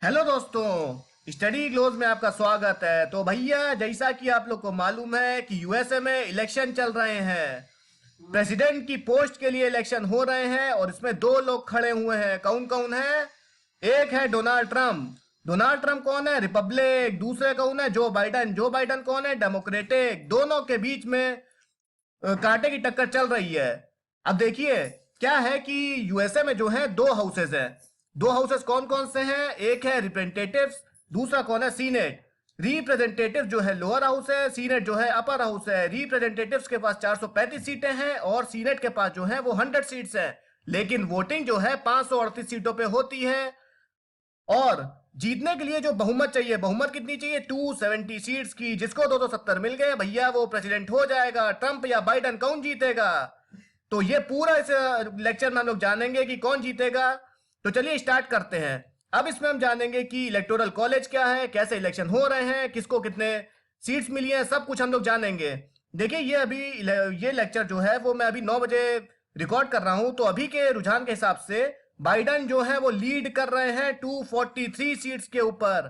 Hello दोस्तों, study glows में आपका स्वागत है। तो भैया, जैसा कि आप लोग को मालूम है कि यूएसए में इलेक्शन चल रहे हैं। प्रेसिडेंट की पोस्ट के लिए इलेक्शन हो रहे हैं और इसमें दो लोग खड़े हुए हैं। कौन कौन है? एक है डोनाल्ड ट्रंप। डोनाल्ड ट्रंप कौन है? रिपब्लिक। दूसरे कौन है? जो बाइडन। जो बाइडन कौन है? डेमोक्रेटिक। दोनों के बीच में कांटे की टक्कर चल रही है। अब देखिए, क्या है कि यूएसए में जो है दो हाउसेस हैं। दो हाउसेस कौन कौन से हैं? एक है रिप्रेजेंटेटिव्स, दूसरा कौन है? सीनेट। रिप्रेजेंटेटिव जो है लोअर हाउस है, सीनेट जो है अपर हाउस है। रिप्रेजेंटेटिव्स के पास 435 सीटें हैं और सीनेट के पास जो है वो 100 सीट्स हैं। लेकिन वोटिंग जो है 538 सीटों पे होती है। और जीतने के लिए जो बहुमत चाहिए, बहुमत कितनी चाहिए? 270 सीट्स की। जिसको 270 मिल गए भैया, वो प्रेसिडेंट हो जाएगा। ट्रंप या बाइडन, कौन जीतेगा? तो ये पूरा इस लेक्चर में हम लोग जानेंगे कि कौन जीतेगा। तो चलिए स्टार्ट करते हैं। अब इसमें हम जानेंगे कि इलेक्टोरल कॉलेज क्या है, कैसे इलेक्शन हो रहे हैं, किसको कितने सीट्स मिली हैं, सब कुछ हम लोग जानेंगे। देखिए, ये लेक्चर जो है वो मैं अभी 9 बजे रिकॉर्ड कर रहा हूं। तो अभी के रुझान के हिसाब से बाइडन जो है वो लीड कर रहे हैं 243 सीट्स के ऊपर,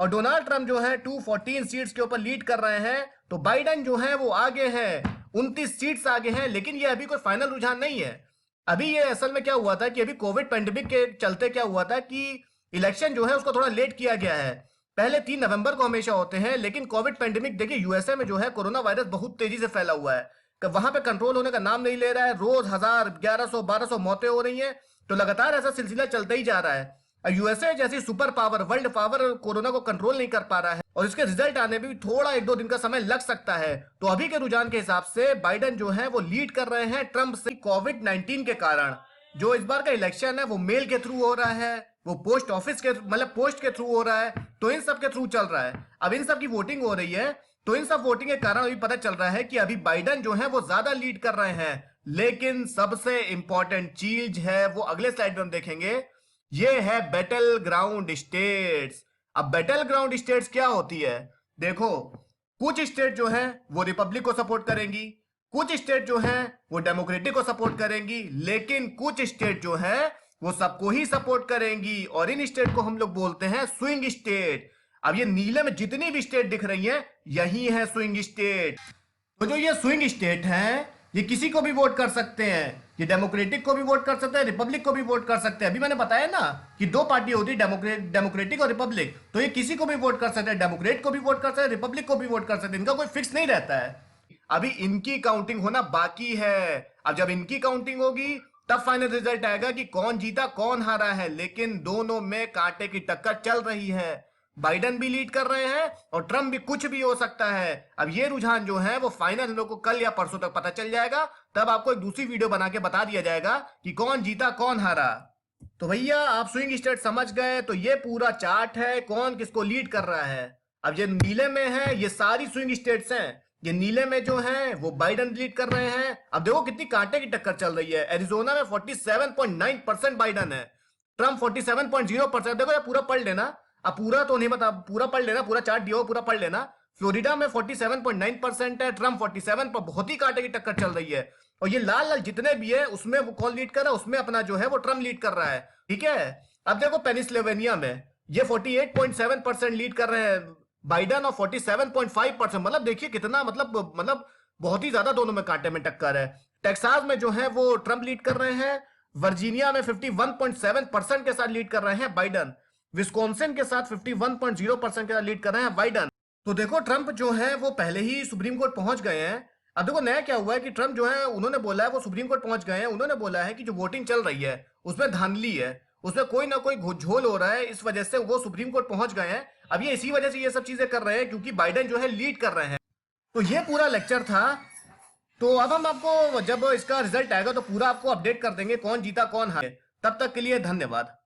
और डोनाल्ड ट्रंप जो है 214 सीट्स के ऊपर लीड कर रहे हैं। तो बाइडन जो है वो आगे हैं, 29 सीट्स आगे हैं। लेकिन ये अभी कोई फाइनल रुझान नहीं है। अभी ये असल में क्या हुआ था कि अभी कोविड पेंडेमिक के चलते क्या हुआ था कि इलेक्शन जो है उसको थोड़ा लेट किया गया है। पहले 3 नवंबर को हमेशा होते हैं, लेकिन कोविड पेंडेमिक देखिए यूएसए में जो है कोरोना वायरस बहुत तेजी से फैला हुआ है। वहां पे कंट्रोल होने का नाम नहीं ले रहा है। रोज 1000, 1100, 1200 मौतें हो रही हैं। तो लगातार ऐसा सिलसिला चलता ही जा रहा है। यूएसए जैसी super power, world power, corona को कंट्रोल नहीं कर पा रहा है और इसके रिजल्ट आने में भी थोड़ा 1-2 दिन का समय लग सकता है। तो अभी के रुझान के हिसाब से बाइडन जो है वो लीड कर रहे हैं ट्रंप से। कोविड-19 के कारण जो इस बार का इलेक्शन है वो मेल के थ्रू हो रहा है, वो पोस्ट ऑफिस के मतलब पोस्ट के थ्रू हो रहा है। तो इन सब के थ्रू चल रहा है। अब इन सब की वोटिंग हो रही है। तो इन सब वोटिंग के कारण अभी पता चल रहा है कि अभी बाइडन जो है वो ज्यादा लीड कर रहे हैं। लेकिन सबसे इंपॉर्टेंट चीज है वो अगले स्लाइड में हम देखेंगे। ये है बैटल ग्राउंड स्टेट्स। अब बैटल ग्राउंड स्टेट्स क्या होती है? देखो, कुछ स्टेट जो है वो रिपब्लिक को सपोर्ट करेंगी, कुछ स्टेट जो है वो डेमोक्रेटिक को सपोर्ट करेंगी, लेकिन कुछ स्टेट जो है वो सबको ही सपोर्ट करेंगी। और इन स्टेट को हम लोग बोलते हैं स्विंग स्टेट। अब ये नीले में जितनी भी स्टेट दिख रही हैं, यही है स्विंग स्टेट। तो जो ये स्विंग स्टेट हैं, ये किसी को भी वोट कर सकते हैं। ये डेमोक्रेटिक को भी वोट कर सकते हैं, रिपब्लिक को भी वोट कर सकते हैं। अभी मैंने बताया ना कि दो पार्टी होती है, डेमोक्रेटिक और रिपब्लिक। तो ये किसी को भी वोट कर सकते हैं, डेमोक्रेट को भी वोट कर सकते हैं, रिपब्लिक को भी वोट कर सकते हैं। इनका कोई फिक्स नहीं रहता है। अभी इनकी काउंटिंग होना बाकी है। अब जब इनकी काउंटिंग होगी तब फाइनल रिजल्ट आएगा कि कौन जीता कौन हारा है। लेकिन दोनों में कांटे की टक्कर चल रही है। बाइडन भी लीड कर रहे हैं और ट्रंप भी। कुछ भी हो सकता है। अब ये रुझान जो है वो फाइनल हम लोग को कल या परसों तक पता चल जाएगा। तब आपको एक दूसरी वीडियो बना के बता दिया जाएगा कि कौन जीता कौन हारा। तो भैया, आप स्विंग स्टेट समझ गए। तो ये पूरा चार्ट है कौन किसको लीड कर रहा है। अब ये नीले में है, ये सारी स्विंग स्टेट्स हैं। ये नीले में जो है वो बाइडन लीड कर रहे हैं। अब देखो कितनी कांटे की टक्कर चल रही है। एरिजोना में 47.9% बाइडन है, ट्रंप 47.0%। देखो, ये पूरा पढ़ लेना। अब पूरा तो नहीं बता, पूरा पढ़ लेना, पूरा चार्ट दिया हो, पूरा पढ़ लेना। फ्लोरिडा में 47.9% है, ट्रंप 47 पर। बहुत ही कांटे की टक्कर चल रही है। और ये लाल लाल जितने भी है उसमें वो कौन लीड कर रहा है? उसमें अपना जो है वो ट्रंप लीड कर रहा है। ठीक है। अब देखो पेनिसिल्वेनिया में ये 48.7% लीड कर रहे हैं बाइडन, और 47.5%। मतलब देखिए कितना, मतलब बहुत ही ज्यादा दोनों में कांटे में टक्कर है। टेक्सास में जो है वो ट्रंप लीड कर रहे हैं। वर्जीनिया में 51.7% के साथ लीड कर रहे हैं बाइडन। विस्कॉन्सिन के साथ 51.0% के साथ लीड कर रहे हैं बाइडन। तो देखो, ट्रंप जो है वो पहले ही सुप्रीम कोर्ट पहुंच गए हैं। अब देखो नया क्या हुआ है कि ट्रंप जो है उन्होंने बोला है, वो सुप्रीम कोर्ट पहुंच गए हैं। उन्होंने बोला है कि जो वोटिंग चल रही है उसमें धांधली है, उसमें कोई ना कोई घोल हो रहा है। इस वजह से वो सुप्रीम कोर्ट पहुंच गए हैं। अब ये इसी वजह से ये सब चीजें कर रहे हैं क्योंकि बाइडन जो है लीड कर रहे हैं। तो ये पूरा लेक्चर था। तो अब हम आपको जब इसका रिजल्ट आएगा तो पूरा आपको अपडेट कर देंगे कौन जीता कौन हारे। तब तक के लिए धन्यवाद।